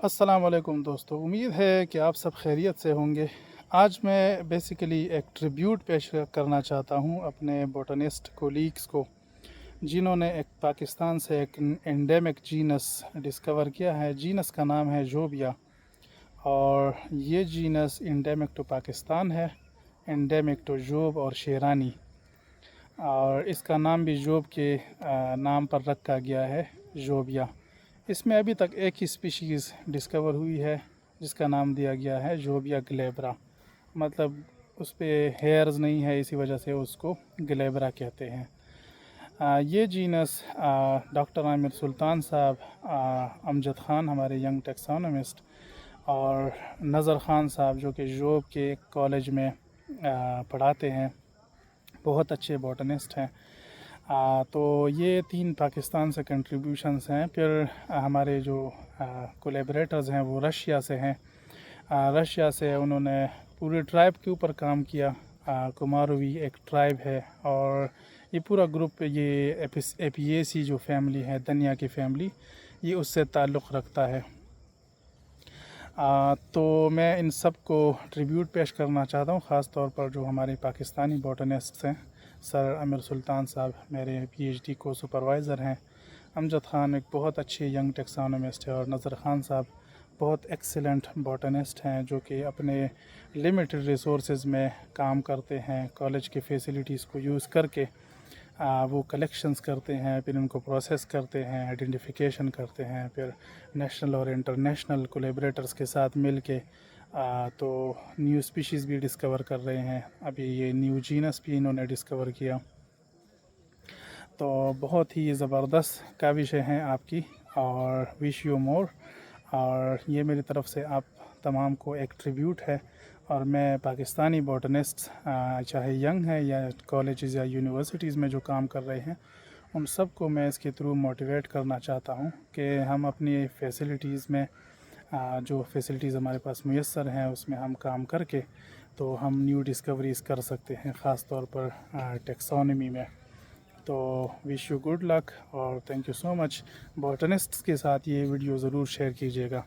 अस्सलाम वालेकुम दोस्तों, उम्मीद है कि आप सब खैरियत से होंगे। आज मैं बेसिकली एक ट्रिब्यूट पेश करना चाहता हूँ अपने बोटनिस्ट कोलीग्स को, जिन्होंने एक पाकिस्तान से एक एंडेमिक जीनस डिस्कवर किया है। जीनस का नाम है जोबिया, और ये जीनस एंडेमिक टू पाकिस्तान है, एंडेमिक टू जोब और शेरानी, और इसका नाम भी जोब के नाम पर रखा गया है, जोबिया। इसमें अभी तक एक ही स्पीशीज़ डिस्कवर हुई है जिसका नाम दिया गया है जोबिया ग्लेब्रा, मतलब उस पर हेयर्स नहीं है, इसी वजह से उसको ग्लेब्रा कहते हैं। ये जीनस डॉक्टर आमिर सुल्तान साहब, अमजद ख़ान हमारे यंग टेक्सोनोमिस्ट, और नज़र ख़ान साहब जो कि जोब के कॉलेज में पढ़ाते हैं, बहुत अच्छे बॉटनिस्ट हैं। तो ये 3 पाकिस्तान से कंट्रीब्यूशंस हैं। फिर हमारे जो कोलैबोरेटर्स हैं वो रशिया से हैं। रशिया से उन्होंने पूरे ट्राइब के ऊपर काम किया। कुमारोवी एक ट्राइब है, और ये पूरा ग्रुप, ये एपिएसी जो फैमिली है, दनिया की फैमिली, ये उससे ताल्लुक़ रखता है। तो मैं इन सब को ट्रिब्यूट पेश करना चाहता हूँ, ख़ास तौर पर जो हमारे पाकिस्तानी बॉटनिस्ट्स हैं। सर आमिर सुल्तान साहब मेरे पीएचडी को सुपरवाइज़र हैं। अमजद ख़ान एक बहुत अच्छे यंग टेक्सोनोमिस्ट है, और नज़र ख़ान साहब बहुत एक्सीलेंट बॉटनिस्ट हैं जो कि अपने लिमिटेड रिसोर्सेज में काम करते हैं। कॉलेज की फ़ैसिलिटीज़ को यूज़ करके वो कलेक्शंस करते हैं, फिर उनको प्रोसेस करते हैं, आइडेंटिफिकेशन करते हैं, फिर नेशनल और इंटरनेशनल कोलैबोरेटर्स के साथ मिल के तो न्यू स्पीशीज़ भी डिस्कवर कर रहे हैं। अभी ये न्यू जीनस भी इन्होंने डिस्कवर किया। तो बहुत ही ज़बरदस्त काविशें हैं आपकी, और विश यू मोर। और ये मेरी तरफ़ से आप तमाम को एक ट्रिब्यूट है। और मैं पाकिस्तानी बॉटनिस्ट्स, चाहे यंग हैं या कॉलेजेस या यूनिवर्सिटीज़ में जो काम कर रहे हैं, उन सब को मैं इसके थ्रू मोटिवेट करना चाहता हूँ कि हम अपनी फ़ैसिलिटीज़ में, जो फ़ैसिलिटीज़ हमारे पास मुयस्सर हैं, उसमें हम काम करके तो हम न्यू डिस्कवरीज़ कर सकते हैं, ख़ास तौर पर टेक्सोनॉमी में। तो विश यू गुड लक, और थैंक यू सो मच। बॉटनिस्ट्स के साथ ये वीडियो ज़रूर शेयर कीजिएगा।